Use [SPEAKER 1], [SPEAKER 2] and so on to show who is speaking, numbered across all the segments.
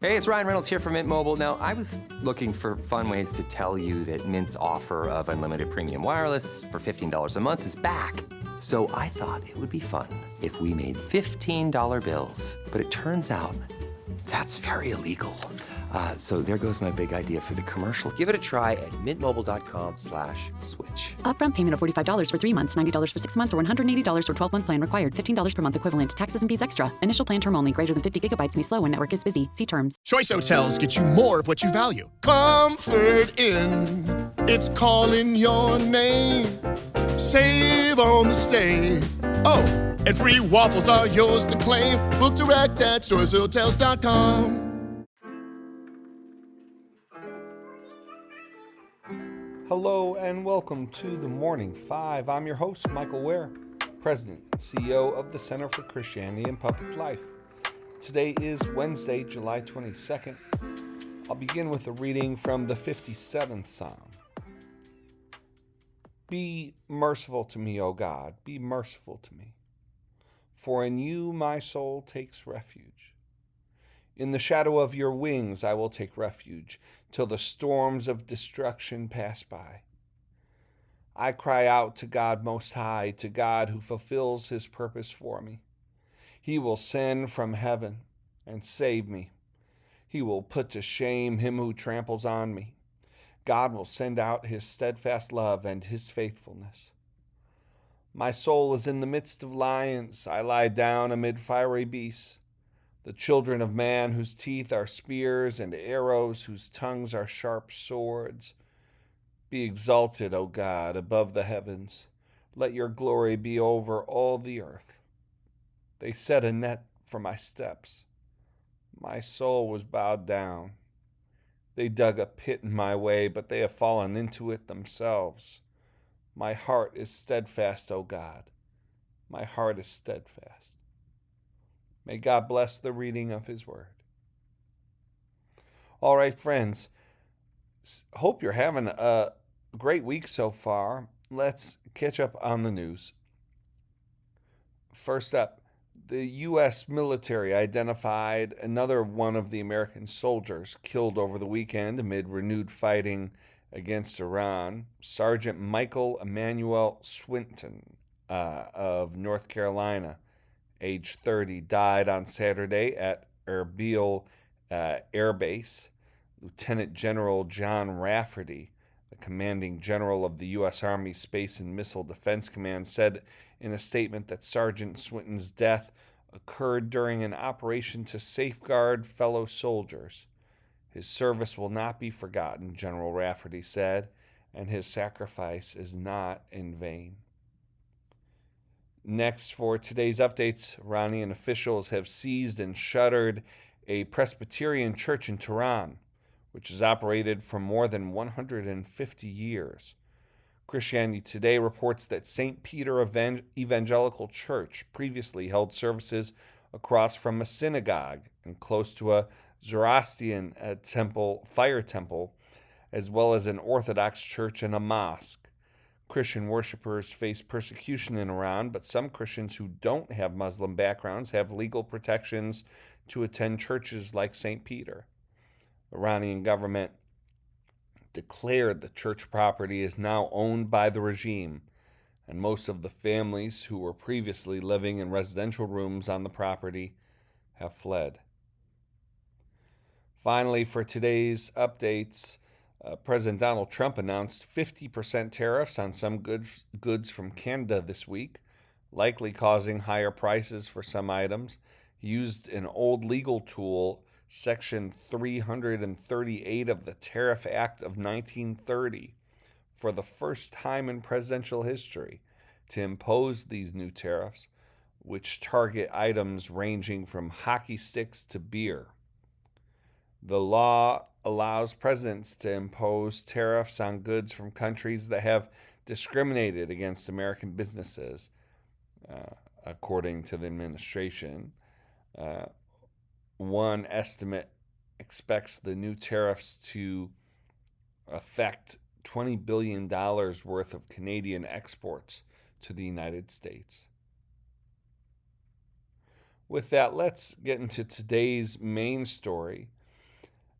[SPEAKER 1] Hey, it's Ryan Reynolds here from Mint Mobile. Now, I was looking for fun ways to tell you that Mint's offer of unlimited premium wireless for $15 a month is back. So I thought it would be fun if we made $15 bills. But it turns out that's very illegal. So there goes my big idea for the commercial. Give it a try at mintmobile.com/switch.
[SPEAKER 2] Upfront payment of $45 for 3 months, $90 for 6 months, or $180 for 12-month plan required. $15 per month equivalent. Taxes and fees extra. Initial plan term only. Greater than 50 gigabytes may slow when network is busy. See terms.
[SPEAKER 3] Choice Hotels get you more of what you value. Comfort Inn, it's calling your name. Save on the stay. Oh, and free waffles are yours to claim. Book direct at choicehotels.com.
[SPEAKER 4] Hello and welcome to the Morning Five. I'm your host, Michael Ware, President and CEO of the Center for Christianity and Public Life. Today is Wednesday, July 22nd. I'll begin with a reading from the 57th Psalm. Be merciful to me, O God, be merciful to me. For in you my soul takes refuge. In the shadow of your wings I will take refuge, till the storms of destruction pass by. I cry out to God Most High, to God who fulfills his purpose for me. He will send from heaven and save me. He will put to shame him who tramples on me. God will send out his steadfast love and his faithfulness. My soul is in the midst of lions. I lie down amid fiery beasts. The children of man, whose teeth are spears and arrows, whose tongues are sharp swords. Be exalted, O God, above the heavens. Let your glory be over all the earth. They set a net for my steps. My soul was bowed down. They dug a pit in my way, but they have fallen into it themselves. My heart is steadfast, O God. My heart is steadfast. May God bless the reading of his word. All right, friends. Hope you're having a great week so far. Let's catch up on the news. First up, the U.S. military identified another one of the American soldiers killed over the weekend amid renewed fighting against Iran. Sergeant Michael Emmanuel Swinton of North Carolina, age 30, died on Saturday at Erbil Air Base. Lieutenant General John Rafferty, the commanding general of the U.S. Army Space and Missile Defense Command, said in a statement that Sergeant Swinton's death occurred during an operation to safeguard fellow soldiers. His service will not be forgotten, General Rafferty said, and his sacrifice is not in vain. Next, for today's updates, Iranian officials have seized and shuttered a Presbyterian church in Tehran, which has operated for more than 150 years. Christianity Today reports that St. Peter Evangelical Church previously held services across from a synagogue and close to a Zoroastrian fire temple, as well as an Orthodox church and a mosque. Christian worshipers face persecution in Iran, but some Christians who don't have Muslim backgrounds have legal protections to attend churches like St. Peter. The Iranian government declared the church property is now owned by the regime, and most of the families who were previously living in residential rooms on the property have fled. Finally, for today's updates, President Donald Trump announced 50% tariffs on some goods from Canada this week, likely causing higher prices for some items. He used an old legal tool, Section 338 of the Tariff Act of 1930, for the first time in presidential history, to impose these new tariffs, which target items ranging from hockey sticks to beer. The law allows presidents to impose tariffs on goods from countries that have discriminated against American businesses, according to the administration. One estimate expects the new tariffs to affect $20 billion worth of Canadian exports to the United States. With that, let's get into today's main story.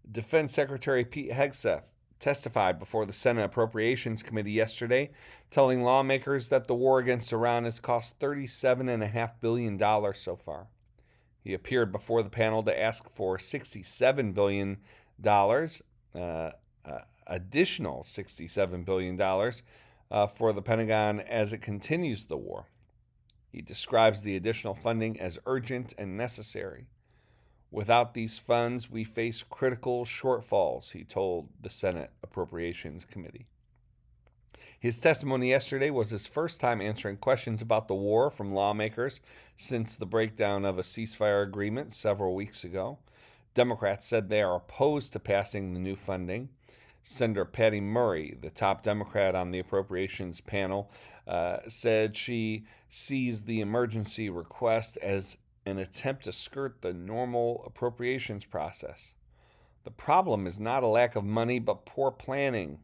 [SPEAKER 4] Defense Secretary Pete Hegseth testified before the Senate Appropriations Committee yesterday, telling lawmakers that the war against Iran has cost $37.5 billion so far. He appeared before the panel to ask for $67 billion, additional $67 billion for the Pentagon as it continues the war. He describes the additional funding as urgent and necessary. Without these funds, we face critical shortfalls, he told the Senate Appropriations Committee. His testimony yesterday was his first time answering questions about the war from lawmakers since the breakdown of a ceasefire agreement several weeks ago. Democrats said they are opposed to passing the new funding. Senator Patty Murray, the top Democrat on the appropriations panel, said she sees the emergency request as an attempt to skirt the normal appropriations process. The problem is not a lack of money, but poor planning,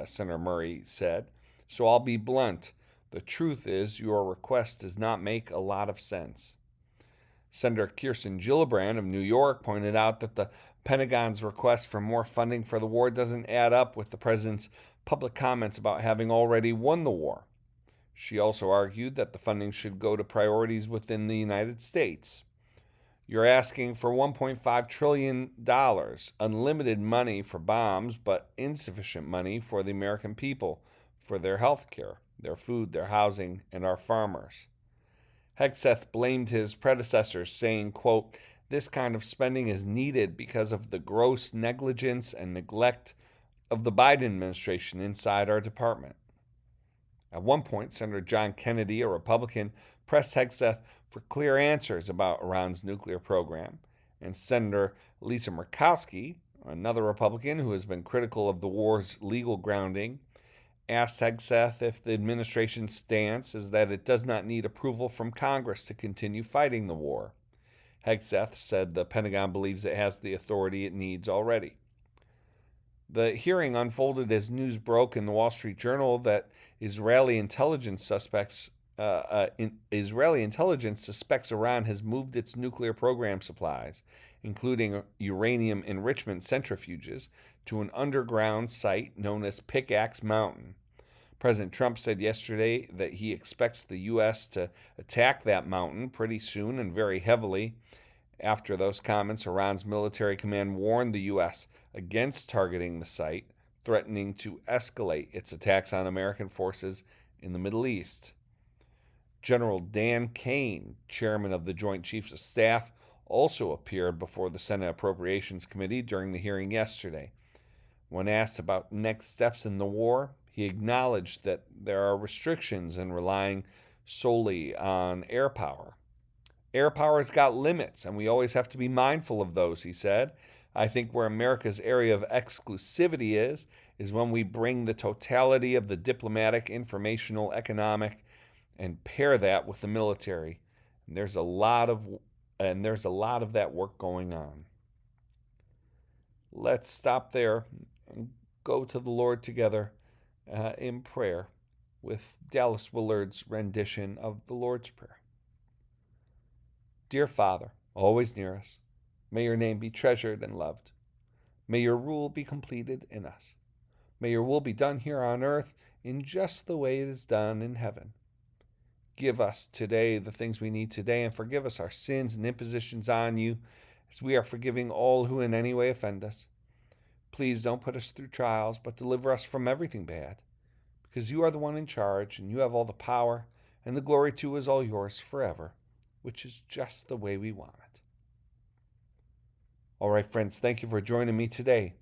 [SPEAKER 4] Senator Murray said. So I'll be blunt. The truth is your request does not make a lot of sense. Senator Kirsten Gillibrand of New York pointed out that the Pentagon's request for more funding for the war doesn't add up with the president's public comments about having already won the war. She also argued that the funding should go to priorities within the United States. You're asking for $1.5 trillion, unlimited money for bombs, but insufficient money for the American people, for their health care, their food, their housing, and our farmers. Hegseth blamed his predecessors, saying, quote, "This kind of spending is needed because of the gross negligence and neglect of the Biden administration inside our department." At one point, Senator John Kennedy, a Republican, pressed Hegseth for clear answers about Iran's nuclear program, and Senator Lisa Murkowski, another Republican who has been critical of the war's legal grounding, asked Hegseth if the administration's stance is that it does not need approval from Congress to continue fighting the war. Hegseth said the Pentagon believes it has the authority it needs already. The hearing unfolded as news broke in the Wall Street Journal that Israeli intelligence suspects Iran has moved its nuclear program supplies, including uranium enrichment centrifuges, to an underground site known as Pickaxe Mountain. President Trump said yesterday that he expects the U.S. to attack that mountain pretty soon and very heavily. After those comments, Iran's military command warned the U.S. against targeting the site, threatening to escalate its attacks on American forces in the Middle East. General Dan Kane, chairman of the Joint Chiefs of Staff, also appeared before the Senate Appropriations Committee during the hearing yesterday. When asked about next steps in the war, he acknowledged that there are restrictions in relying solely on air power. Air power's got limits, and we always have to be mindful of those, he said. I think where America's area of exclusivity is when we bring the totality of the diplomatic, informational, economic, and pair that with the military. And there's a lot of that work going on. Let's stop there and go to the Lord together in prayer with Dallas Willard's rendition of the Lord's Prayer. Dear Father, always near us, may your name be treasured and loved. May your rule be completed in us. May your will be done here on earth in just the way it is done in heaven. Give us today the things we need today, and forgive us our sins and impositions on you, as we are forgiving all who in any way offend us. Please don't put us through trials, but deliver us from everything bad, because you are the one in charge, and you have all the power, and the glory too is all yours forever, which is just the way we want it. All right, friends, thank you for joining me today.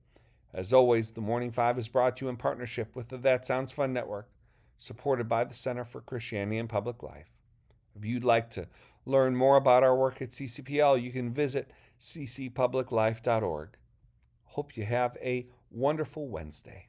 [SPEAKER 4] As always, the Morning Five is brought to you in partnership with the That Sounds Fun Network, supported by the Center for Christianity and Public Life. If you'd like to learn more about our work at CCPL, you can visit ccpubliclife.org. Hope you have a wonderful Wednesday.